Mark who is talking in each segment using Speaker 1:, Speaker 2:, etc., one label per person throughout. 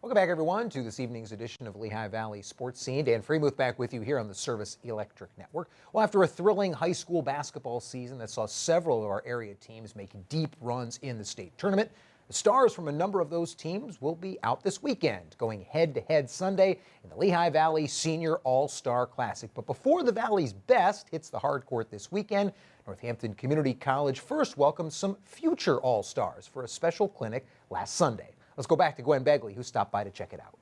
Speaker 1: Welcome back, everyone, to this evening's edition of Lehigh Valley Sports Scene. Dan Freemuth back with you here on the Service Electric Network. Well, after a thrilling high school basketball season that saw several of our area teams make deep runs in the state tournament, the stars from a number of those teams will be out this weekend, going head-to-head Sunday in the Lehigh Valley Senior All-Star Classic. But before the Valley's best hits the hard court this weekend, Northampton Community College first welcomed some future All-Stars for a special clinic last Sunday. Let's go back to Gwen Begley, who stopped by to check it out.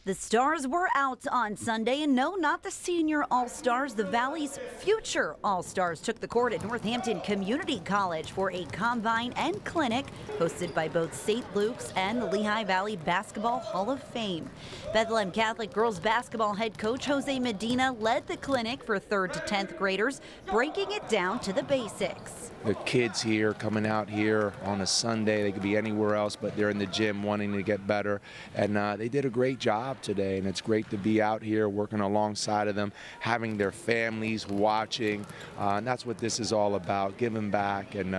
Speaker 2: The Stars were out on Sunday, and no, not the senior All-Stars. The Valley's future All-Stars took the court at Northampton Community College for a combine and clinic hosted by both St. Luke's and the Lehigh Valley Basketball Hall of Fame. Bethlehem Catholic girls basketball head coach Jose Medina led the clinic for 3rd to 10th graders, breaking it down to the basics.
Speaker 3: The kids here coming out here on a Sunday, they could be anywhere else, but they're in the gym wanting to get better, and they did a great job today, and it's great to be out here working alongside of them, having their families watching, and that's what this is all about, giving back, and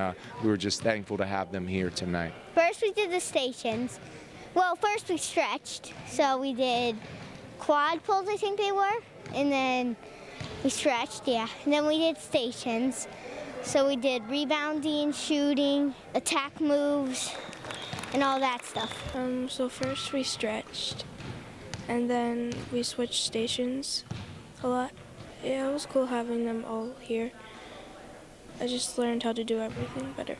Speaker 3: we were just thankful to have them here tonight.
Speaker 4: First we did the stations. Well, first we stretched, so we did quad pulls, I think they were, and then we stretched, yeah, and then we did stations. So we did rebounding, shooting, attack moves, and all that stuff.
Speaker 5: So first we stretched, and then we switched stations a lot. Yeah, it was cool having them all here. I just learned how to do everything better.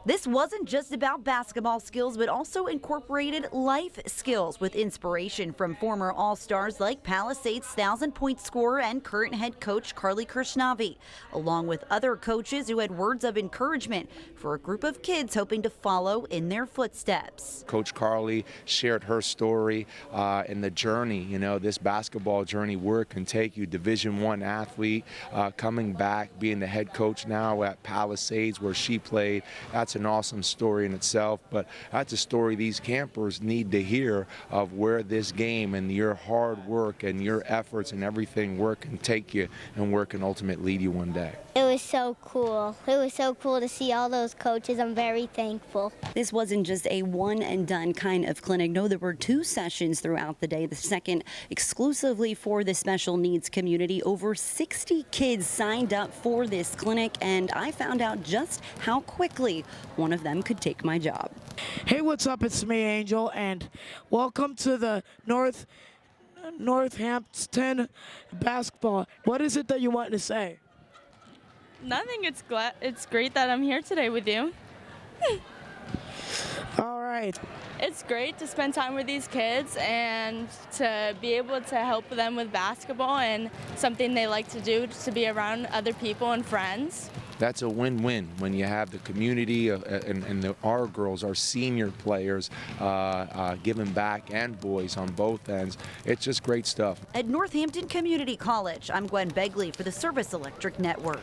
Speaker 2: This wasn't just about basketball skills, but also incorporated life skills with inspiration from former All-Stars like Palisades 1,000-point scorer and current head coach Carly Krishnavi, along with other coaches who had words of encouragement for a group of kids hoping to follow in their footsteps.
Speaker 3: Coach Carly shared her story and the journey, this basketball journey, where it can take you. Division I athlete, coming back, being the head coach now at Palisades where she played. That's an awesome story in itself, but that's a story these campers need to hear of where this game and your hard work and your efforts and everything where it can take you and where it can ultimately lead you one day.
Speaker 4: It was so cool. It was so cool to see all those coaches. I'm very thankful.
Speaker 2: This wasn't just a one-and-done kind of clinic. No, there were 2 sessions throughout the day. The second exclusively for the special needs community. Over 60 kids signed up for this clinic, and I found out just how quickly one of them could take my job.
Speaker 6: Hey, what's up? It's me, Angel, and welcome to the Northampton basketball. What is it that you want to say?
Speaker 5: Nothing. It's great that I'm here today with you.
Speaker 6: All right.
Speaker 5: It's great to spend time with these kids and to be able to help them with basketball and something they like to do, to be around other people and friends.
Speaker 3: That's a win-win when you have the community and our girls, our senior players, giving back, and boys on both ends. It's just great stuff.
Speaker 2: At Northampton Community College, I'm Gwen Begley for the Service Electric Network.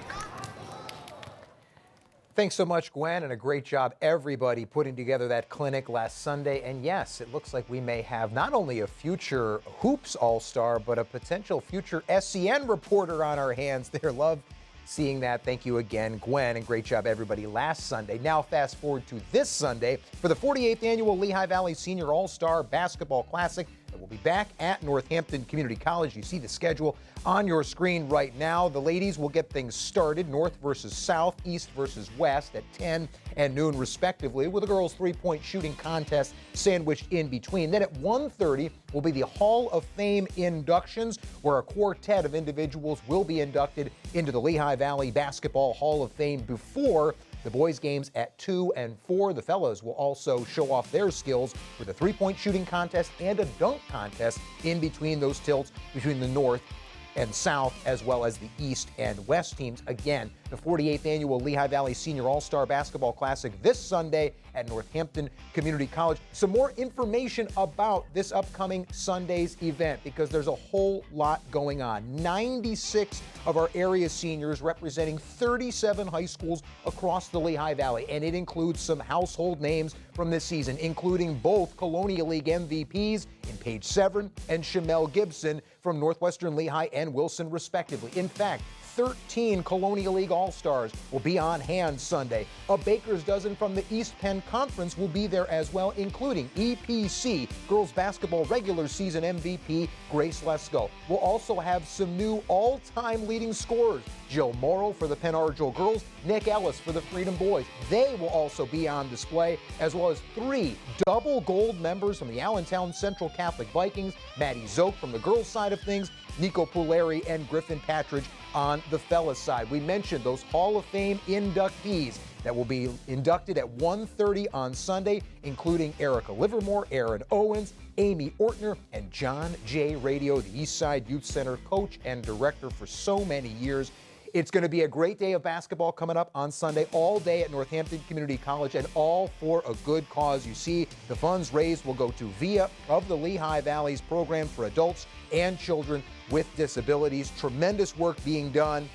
Speaker 1: Thanks so much, Gwen, and a great job, everybody, putting together that clinic last Sunday. And yes, it looks like we may have not only a future Hoops All-Star, but a potential future SEN reporter on our hands there. Love seeing that. Thank you again, Gwen, and great job, everybody, last Sunday. Now fast forward to this Sunday for the 48th Annual Lehigh Valley Senior All-Star Basketball Classic. We'll be back at Northampton Community College. You see the schedule on your screen right now. The ladies will get things started, north versus south, east versus west, at 10 and noon respectively, with the girls' three-point shooting contest sandwiched in between. Then at 1:30 will be the Hall of Fame inductions, where a quartet of individuals will be inducted into the Lehigh Valley Basketball Hall of Fame before the boys' games at 2 and 4. The fellows will also show off their skills with a three-point shooting contest and a dunk contest in between those tilts between the north and south, as well as the east and west teams. Again, the 48th Annual Lehigh Valley Senior All-Star Basketball Classic this Sunday at Northampton Community College. Some more information about this upcoming Sunday's event, because there's a whole lot going on. 96 of our area seniors representing 37 high schools across the Lehigh Valley, and it includes some household names from this season, including both Colonial League MVPs in Paige Severin and Shamel Gibson from Northwestern Lehigh and Wilson, respectively. In fact, 13 Colonial League All-Stars will be on hand Sunday. A baker's dozen from the East Penn Conference will be there as well, including EPC girls basketball regular season MVP Grace Lesko. We'll also have some new all-time leading scorers. Jill Morrow for the Penn Argyl girls, Nick Ellis for the Freedom boys. They will also be on display, as well as 3 double gold members from the Allentown Central Catholic Vikings, Maddie Zoke from the girls' side of things, Nico Puleri and Griffin Patridge on the fellas' side. We mentioned those Hall of Fame inductees that will be inducted at 1:30 on Sunday, including Erica Livermore, Aaron Owens, Amy Ortner, and John J. Radio, the Eastside Youth Center coach and director for so many years. It's going to be a great day of basketball coming up on Sunday, all day at Northampton Community College, and all for a good cause. You see, the funds raised will go to VIA of the Lehigh Valley's program for adults and children with disabilities. Tremendous work being done,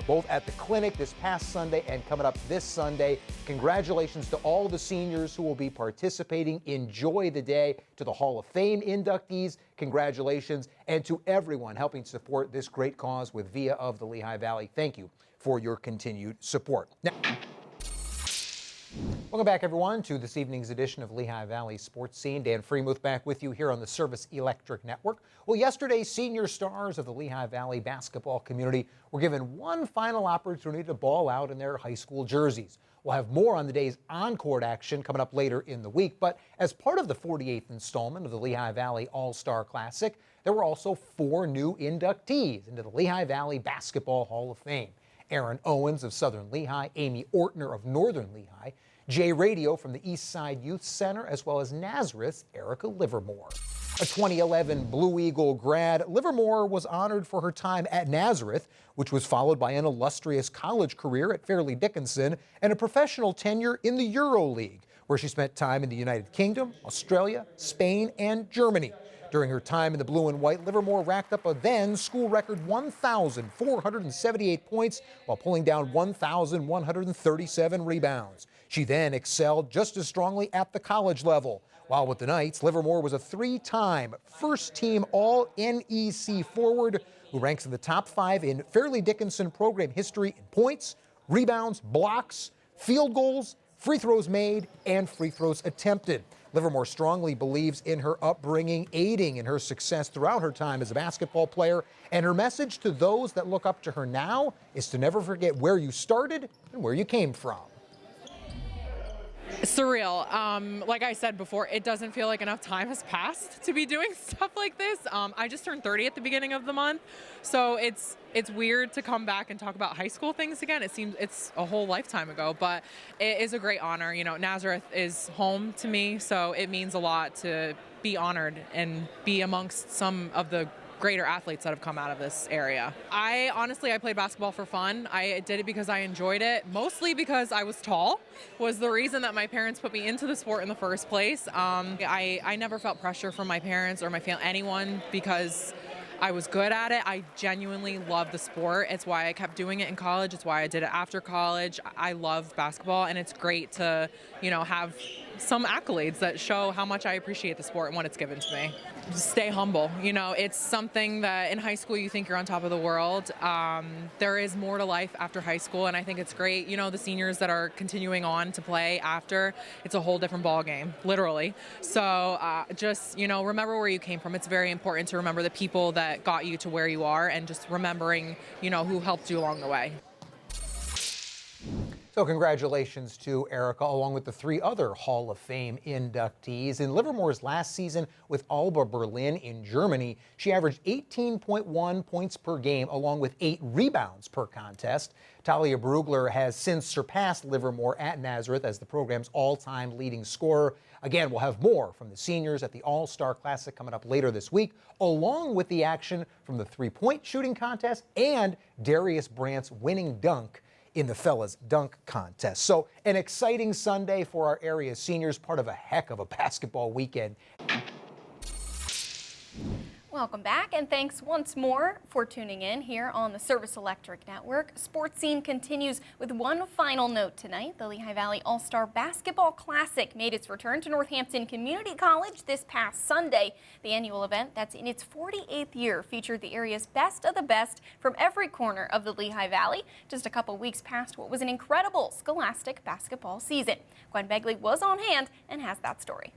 Speaker 1: both at the clinic this past Sunday and coming up this Sunday. Congratulations to all the seniors who will be participating. Enjoy the day. To the Hall of Fame inductees, congratulations. And to everyone helping support this great cause with VIA of the Lehigh Valley, thank you for your continued support. Now, welcome back, everyone, to this evening's edition of Lehigh Valley Sports Scene. Dan Freemuth back with you here on the Service Electric Network. Well, yesterday, senior stars of the Lehigh Valley basketball community were given one final opportunity to ball out in their high school jerseys. We'll have more on the day's on-court action coming up later in the week. But as part of the 48th installment of the Lehigh Valley All-Star Classic, there were also 4 new inductees into the Lehigh Valley Basketball Hall of Fame. Aaron Owens of Southern Lehigh, Amy Ortner of Northern Lehigh, Jay Radio from the Eastside Youth Center, as well as Nazareth's Erica Livermore. A 2011 Blue Eagle grad, Livermore was honored for her time at Nazareth, which was followed by an illustrious college career at Fairleigh Dickinson and a professional tenure in the EuroLeague, where she spent time in the United Kingdom, Australia, Spain, and Germany. During her time in the blue and white, Livermore racked up a then school record 1,478 points while pulling down 1,137 rebounds. She then excelled just as strongly at the college level. While with the Knights, Livermore was a 3-time first-team All-NEC forward who ranks in the top 5 in Fairleigh Dickinson program history in points, rebounds, blocks, field goals, free throws made, and free throws attempted. Livermore strongly believes in her upbringing, aiding in her success throughout her time as a basketball player, and her message to those that look up to her now is to never forget where you started and where you came from.
Speaker 7: Surreal. Like I said before, it doesn't feel like enough time has passed to be doing stuff like this. I just turned 30 at the beginning of the month, so it's weird to come back and talk about high school things again. It seems it's a whole lifetime ago, but it is a great honor. You know, Nazareth is home to me, so it means a lot to be honored and be amongst some of the greater athletes that have come out of this area. I played basketball for fun. I did it because I enjoyed it, mostly because I was tall, was the reason that my parents put me into the sport in the first place. I never felt pressure from my parents or my family, anyone, because I was good at it. I genuinely love the sport. It's why I kept doing it in college. It's why I did it after college. I love basketball, and it's great to, have some accolades that show how much I appreciate the sport and what it's given to me. Stay humble. It's something that in high school you think you're on top of the world. There is more to life after high school, and I think it's great. The seniors that are continuing on to play after, it's a whole different ball game, literally. So just, remember where you came from. It's very important to remember the people that got you to where you are, and just remembering, who helped you along the way.
Speaker 1: So congratulations to Erica, along with the 3 other Hall of Fame inductees. In Livermore's last season with Alba Berlin in Germany, she averaged 18.1 points per game, along with 8 rebounds per contest. Talia Brugler has since surpassed Livermore at Nazareth as the program's all-time leading scorer. Again, we'll have more from the seniors at the All-Star Classic coming up later this week, along with the action from the 3-point shooting contest and Darius Brandt's winning dunk in the fellas dunk contest. So an exciting Sunday for our area seniors, part of a heck of a basketball weekend.
Speaker 8: Welcome back, and thanks once more for tuning in here on the Service Electric Network. Sports Scene continues with one final note tonight. The Lehigh Valley All-Star Basketball Classic made its return to Northampton Community College this past Sunday. The annual event, that's in its 48th year, featured the area's best of the best from every corner of the Lehigh Valley, just a couple weeks past what was an incredible Scholastic basketball season. Gwen Begley was on hand and has that story.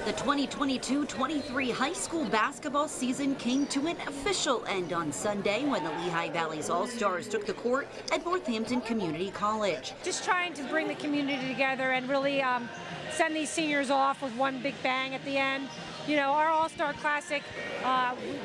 Speaker 2: The 2022-23 high school basketball season came to an official end on Sunday when the Lehigh Valley's All-Stars took the court at Northampton Community College.
Speaker 9: Just trying to bring the community together and really send these seniors off with one big bang at the end. You know, our All-Star Classic,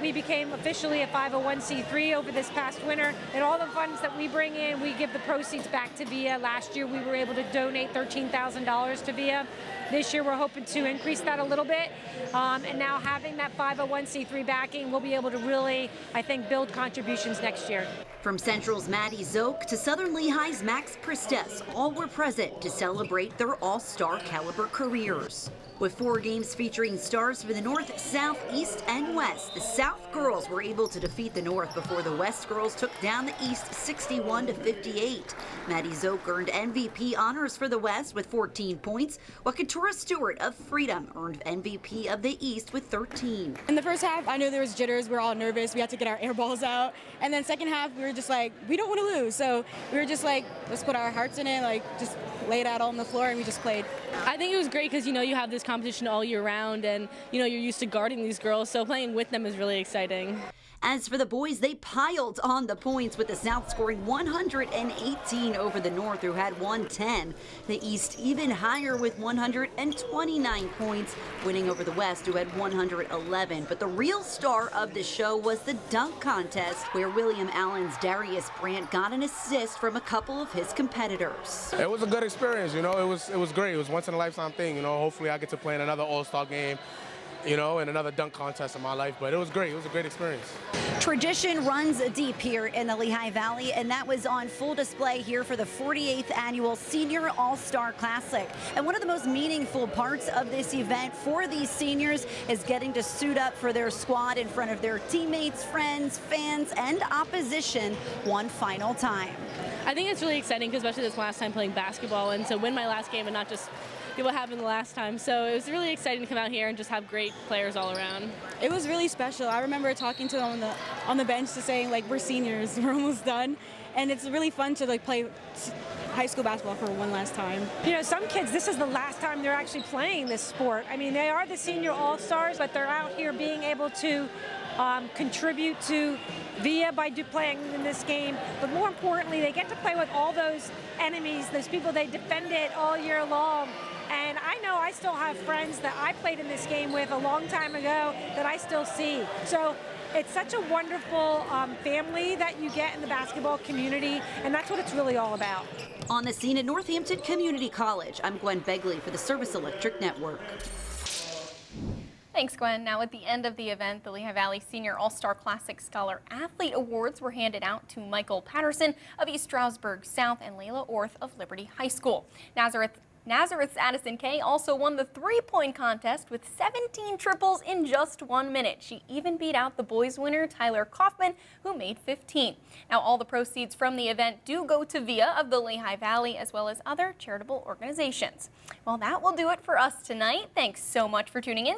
Speaker 9: we became officially a 501c3 over this past winter, and all the funds that we bring in, we give the proceeds back to VIA. Last year, we were able to donate $13,000 to VIA. This year, we're hoping to increase that a little bit, and now having that 501c3 backing, we'll be able to really, I think, build contributions next year.
Speaker 2: From Central's Maddie Zook to Southern Lehigh's Max Pristes, all were present to celebrate their all-star caliber careers. With 4 games featuring stars for the North, South, East, and West, the South girls were able to defeat the North before the West girls took down the East 61-58. Maddie Zook earned MVP honors for the West with 14 points, while Katura Stewart of Freedom earned MVP of the East with 13.
Speaker 10: In the first half, I knew there was jitters. We were all nervous. We had to get our air balls out. And then second half, we were just like, we don't want to lose. So we were just like, let's put our hearts in it, like just lay it out on the floor, and we just played.
Speaker 11: I think it was great because, you know, you have this competition all year round, and, you know, you're used to guarding these girls, so playing with them is really exciting.
Speaker 2: As for the boys, they piled on the points, with the South scoring 118 over the North, who had 110. The East even higher with 129 points, winning over the West, who had 111. But the real star of the show was the dunk contest, where William Allen's Darius Brandt got an assist from a couple of his competitors.
Speaker 12: It was a good experience, you know. It was great. It was once in a lifetime thing, you know. Hopefully I get to play in another All-Star game, you know, and another dunk contest in my life. But it was great. It was a great experience.
Speaker 2: Tradition runs deep here in the Lehigh Valley, and that was on full display here for the 48th annual Senior All-Star Classic. And one of the most meaningful parts of this event for these seniors is getting to suit up for their squad in front of their teammates, friends, fans, and opposition one final time.
Speaker 11: I think it's really exciting because especially this last time playing basketball, and to win my last game and not just do what happened the last time. So it was really exciting to come out here and just have great players all around.
Speaker 10: It was really special. I remember talking to them on the bench to saying, like, we're seniors, we're almost done. And it's really fun to, like, play high school basketball for one last time.
Speaker 9: You know, some kids, this is the last time they're actually playing this sport. I mean, they are the senior all-stars, but they're out here being able to contribute to VIA by playing in this game. But more importantly, they get to play with all those enemies, those people they defended all year long. And I know I still have friends that I played in this game with a long time ago that I still see. So it's such a wonderful family that you get in the basketball community, and that's what it's really all about.
Speaker 2: On the scene at Northampton Community College, I'm Gwen Begley for the Service Electric Network.
Speaker 8: Thanks, Gwen. Now, at the end of the event, the Lehigh Valley Senior All-Star Classic Scholar Athlete Awards were handed out to Michael Patterson of East Stroudsburg South and Layla Orth of Liberty High School. Nazareth's Addison Kay also won the three-point contest with 17 triples in just 1 minute. She even beat out the boys' winner, Tyler Kaufman, who made 15. Now, all the proceeds from the event do go to VIA of the Lehigh Valley, as well as other charitable organizations. Well, that will do it for us tonight. Thanks so much for tuning in.